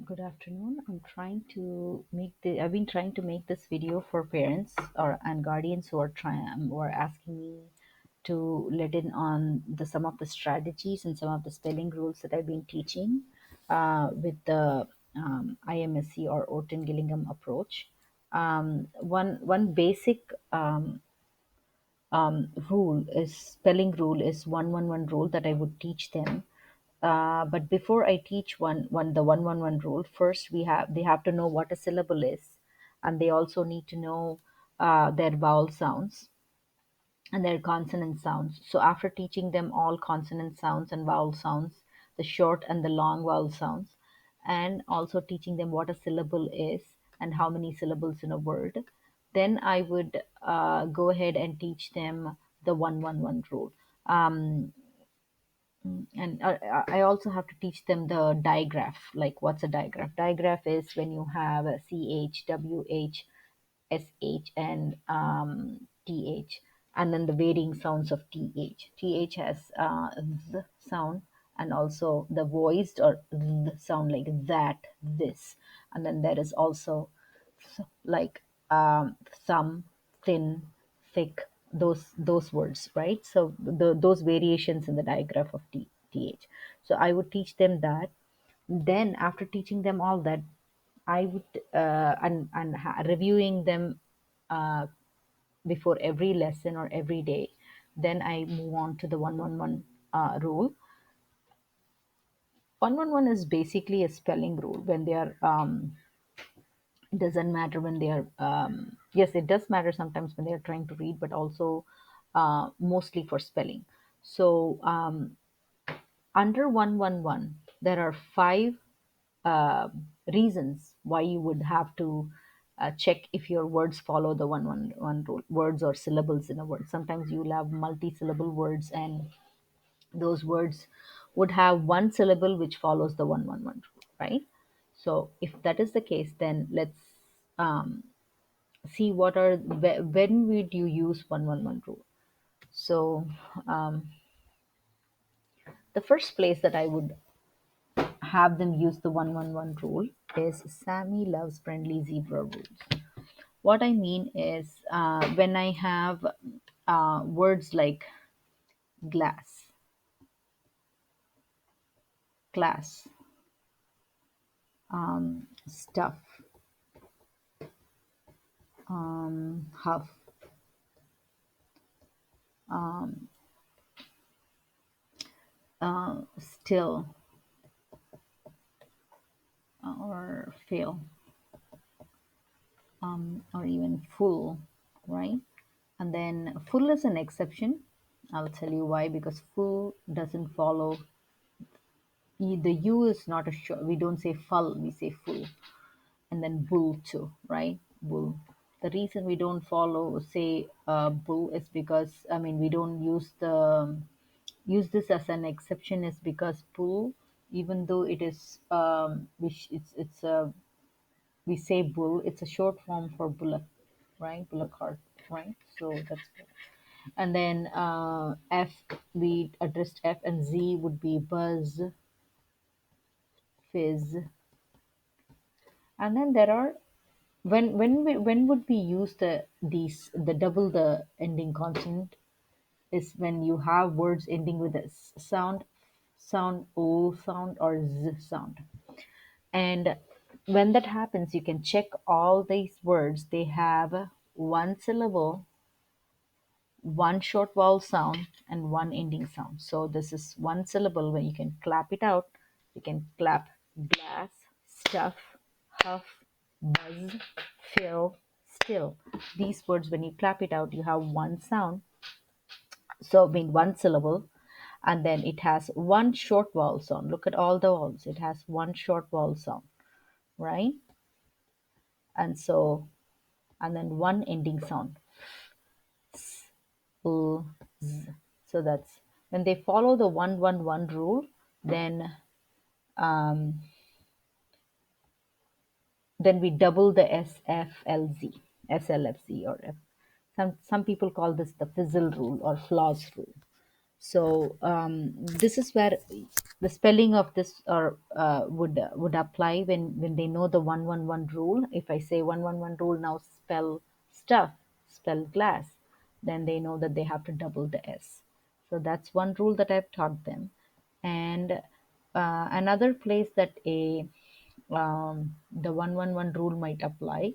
Good afternoon. I've been trying to make this video for parents or and guardians who are asking me to let in on some of the strategies and some of the spelling rules that I've been teaching with the IMSC or Orton Gillingham approach. One basic spelling rule is 111 rule that I would teach them. But before I teach the 111 rule, first they have to know what a syllable is, and they also need to know their vowel sounds and their consonant sounds. So after teaching them all consonant sounds and vowel sounds, the short and the long vowel sounds, and also teaching them what a syllable is and how many syllables in a word, then I would go ahead and teach them the 111 rule. Um, and I also have to teach them the digraph. Like, what's a digraph? Digraph is when you have a CH, WH, SH, and TH, and then the varying sounds of TH. TH has the sound, and also the voiced or the sound, like that, this. And then there is also like some, thin, thick, those words, right? So those variations in the digraph of th. So I would teach them that. Then after teaching them all that, I would reviewing them uh, before every lesson or every day. Then I move on to the 111 rule. 111 is basically a spelling rule when they are it doesn't matter when they are yes, it does matter sometimes when they are trying to read, but also mostly for spelling. So under 111 there are five uh, reasons why you would have to check if your words follow the 111 rule, words or syllables in a word. Sometimes you'll have multi-syllable words, and those words would have one syllable which follows the 111 rule, right? So if that is the case, then let's um, see when would you use 111 rule. So the first place that I would have them use the 111 rule is Sammy loves friendly zebra rules. What I mean is when I have words like glass, class, stuff, huff, still, or fail, or even full, right? And then full is an exception. I'll tell you why. Because full doesn't follow. The U is not a short. We don't say full, we say full. And then bull too, right? Bull. The reason we don't follow, say, bull is because, I mean, we don't use this as an exception, is because bull, even though it is, it's a we say bull, it's a short form for bullock, right? Bullock cart, right? So that's good. And then F, we addressed F, and Z would be buzz, fizz. And then there are when would we use the double the ending consonant is when you have words ending with a sound O sound or Z sound. And when that happens, you can check all these words. They have one syllable, one short vowel sound, and one ending sound. So this is one syllable. When you can clap it out, you can clap glass, stuff, huff, buzz, fill, still. These words, when you clap it out, you have one sound. So I mean one syllable, and then it has one short vowel sound. Look at all the vowels. It has one short vowel sound, right? And so, and then one ending sound. Z. So that's when they follow the 111 rule, then then we double the SFLZ, SLFZ or F. Some people call this the fizzle rule or floss rule. So this is where the spelling of this or would apply when they know the 111 rule. If I say 111 rule, now spell stuff, spell glass, then they know that they have to double the S. So that's one rule that I've taught them. And another place that the 111 rule might apply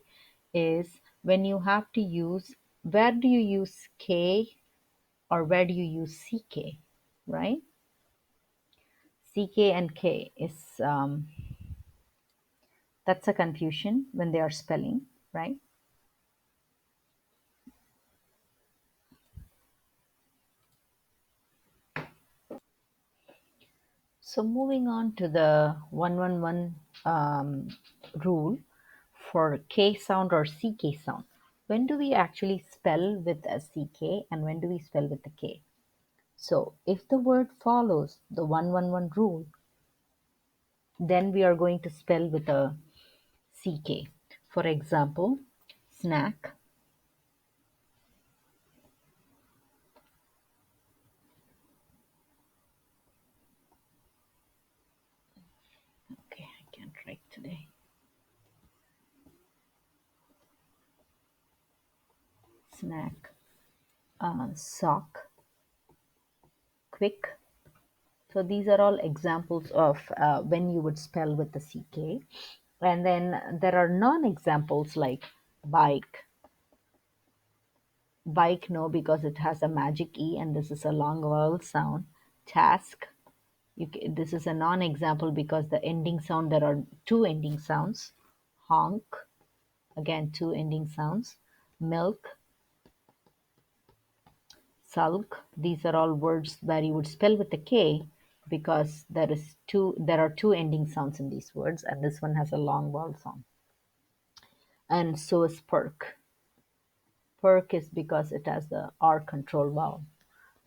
is when you have to use, where do you use K or where do you use CK, right? CK and K is that's a confusion when they are spelling, right? So moving on to the 111 rule for K sound or CK sound. When do we actually spell with a CK and when do we spell with a K? So if the word follows the 111 rule, then we are going to spell with a CK. For example, snack. Okay, I can't write today. Snack. Sock, quick. So these are all examples of when you would spell with the CK. And then there are non-examples like bike. Bike, no, because it has a magic E and this is a long vowel sound. Task. This is a non-example because the ending sound, there are two ending sounds. Honk, again, two ending sounds. Milk, sulk. These are all words where you would spell with a K because there are two ending sounds in these words and this one has a long vowel sound. And so is perk. Perk is because it has the R control vowel.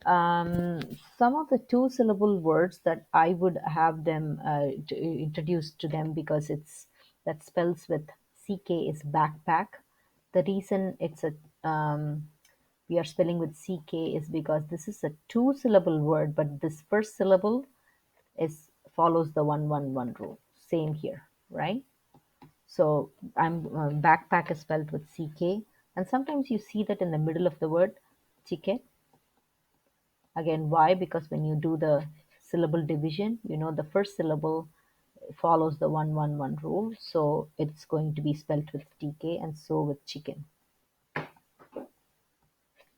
Um, some of the two syllable words that I would have them introduce to them because it's that spells with CK is backpack. The reason we are spelling with CK is because this is a two syllable word, but this first syllable is follows the 111 rule. Same here, right? So I'm backpack is spelled with CK, and sometimes you see that in the middle of the word, ticket. Again, why? Because when you do the syllable division, you know the first syllable follows the 111 rule, so it's going to be spelled with TK, and so with chicken,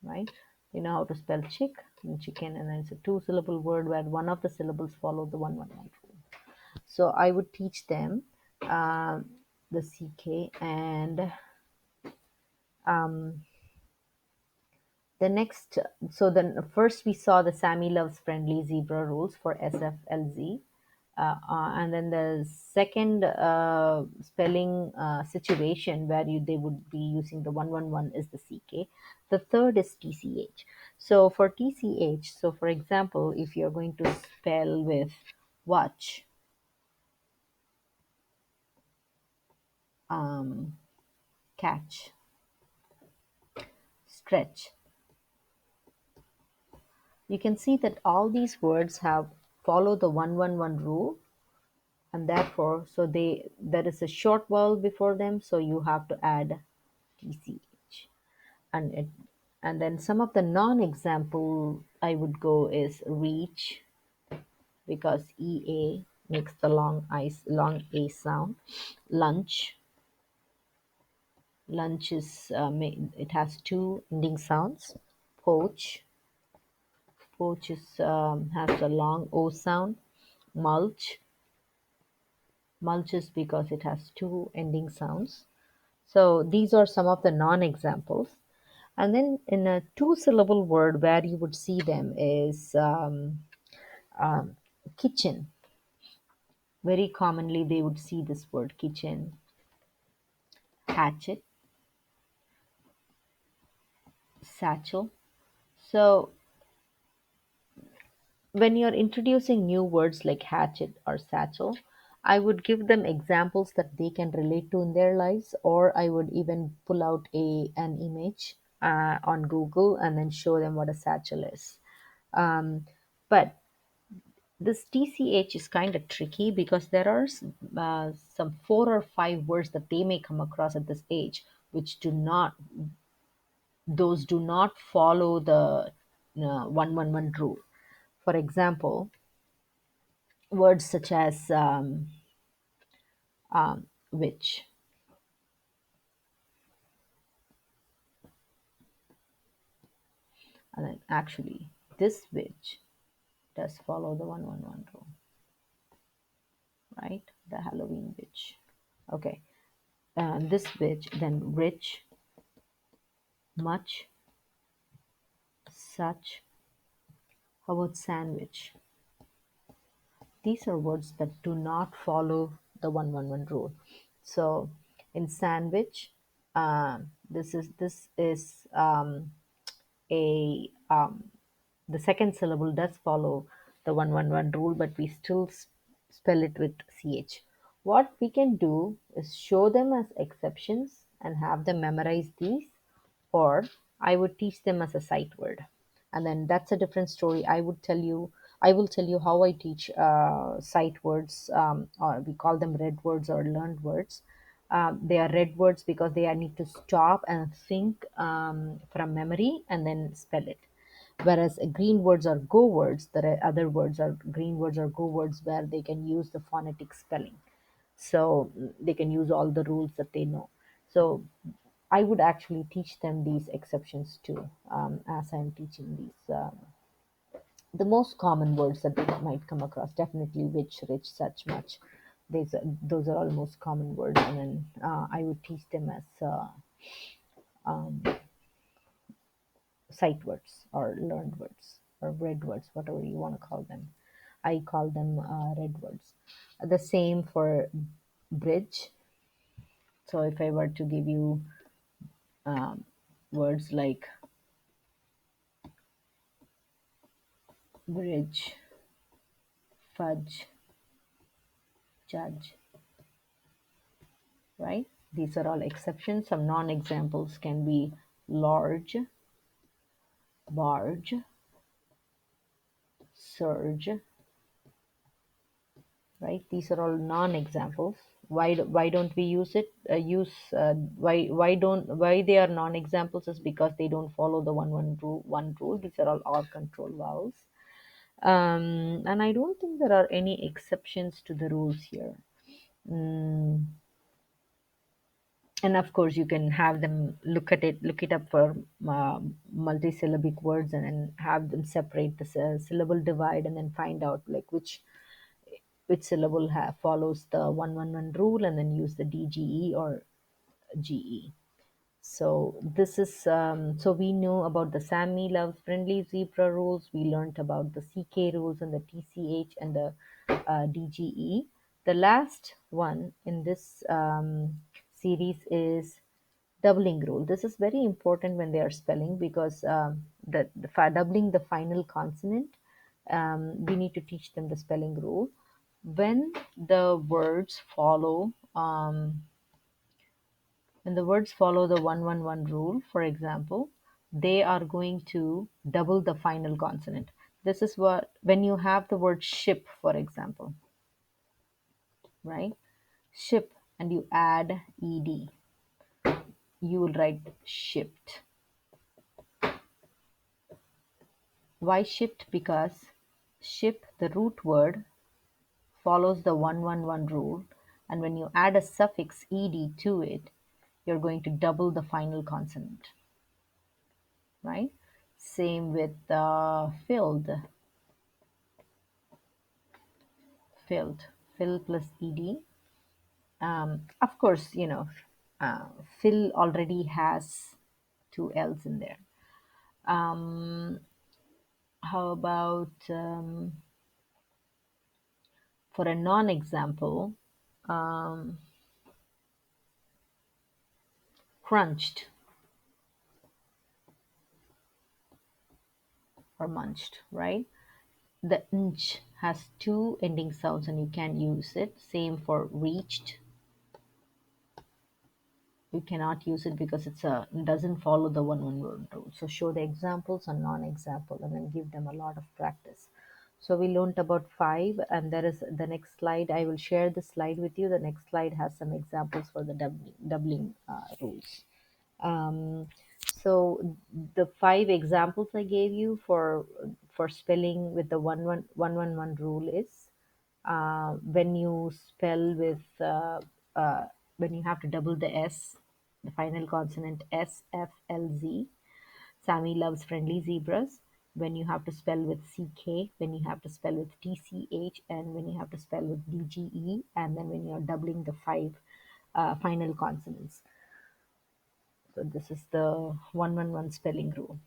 right? You know how to spell chick and chicken, and then it's a two syllable word where one of the syllables follow the 111 rule. So I would teach them the CK and um, the next. So then first we saw the Sammy Loves Friendly Zebra rules for SFLZ. And then the second spelling situation where they would be using the 111 is the CK. The third is TCH. So for TCH, so for example, if you're going to spell with watch, um, catch, stretch, you can see that all these words have follow the 111 rule, and therefore so there is a short vowel before them, so you have to add TCH. and it and then some of the non-example I would go is reach because EA makes the long A sound. Lunch. Lunch is it has two ending sounds. Poach. Poach has a long O sound. Mulch. Mulch is because it has two ending sounds. So these are some of the non-examples. And then in a two syllable word where you would see them is um, kitchen. Very commonly, they would see this word kitchen, hatchet, satchel. So, when you're introducing new words like hatchet or satchel, I would give them examples that they can relate to in their lives, or I would even pull out an image on Google and then show them what a satchel is. But this TCH is kind of tricky because there are some 4 or 5 words that they may come across at this age, which do not, those do not follow the 111 rule. For example, words such as which, and then actually this which does follow the 111 rule, right? The Halloween witch. Okay, this which, then rich, much, such. How about sandwich? These are words that do not follow the 111 rule. So in sandwich, this is a the second syllable does follow the 111 rule, but we still spell it with ch. What we can do is show them as exceptions and have them memorize these, or I would teach them as a sight word, and then that's a different story. I will tell you how I teach sight words, or we call them red words or learned words. They are red words because they need to stop and think from memory and then spell it. Whereas green words are go words, the other words are green words or go words where they can use the phonetic spelling. So they can use all the rules that they know. So I would actually teach them these exceptions too, as I'm teaching these. The most common words that they might come across, definitely which, rich, such, much. Those are all most common words, and then I would teach them as sight words or learned words or red words, whatever you want to call them. I call them red words. The same for bridge. So if I were to give you words like bridge, fudge, judge, right? These are all exceptions. Some non-examples can be large, barge, surge, right? These are all non-examples. Why don't we use it? Use why don't why they are non-examples is because they don't follow the one rule. These are all control vowels, and I don't think there are any exceptions to the rules here. Mm, and of course you can have them look it up for multisyllabic words, and then have them separate the syllable divide, and then find out like which syllable follows the 111 rule, and then use the DGE or GE. So this is so we know about the Sammy loves friendly zebra rules. We learned about the CK rules and the TCH and the DGE. The last one in this series is doubling rule. This is very important when they are spelling because doubling the final consonant, we need to teach them the spelling rule. When the words follow when the words follow the 111 rule, for example, they are going to double the final consonant. This is what, when you have the word ship, for example, right? Ship, and you add ed, you will write shipped. Why shipped? Because ship, the root word, follows the 111 rule, and when you add a suffix ed to it, you're going to double the final consonant, right? Same with filled, filled, fill plus ed. Of course, uh, fill already has two L's in there. How about for a non-example, um, crunched or munched, right? The nch has two ending sounds and you can use it. Same for reached, you cannot use it because it doesn't follow the 111 rule. So show the examples and non-example and then give them a lot of practice. So we learned about five, and there is the next slide. I will share the slide with you. The next slide has some examples for the doubling rules. um, so the five examples I gave you for spelling with the one one one rule is, when you spell with when you have to double the S, the final consonant S, F, L, Z. Sammy loves friendly zebras. When you have to spell with CK, when you have to spell with TCH, and when you have to spell with DGE, and then when you're doubling the five final consonants. So this is the 111 spelling rule.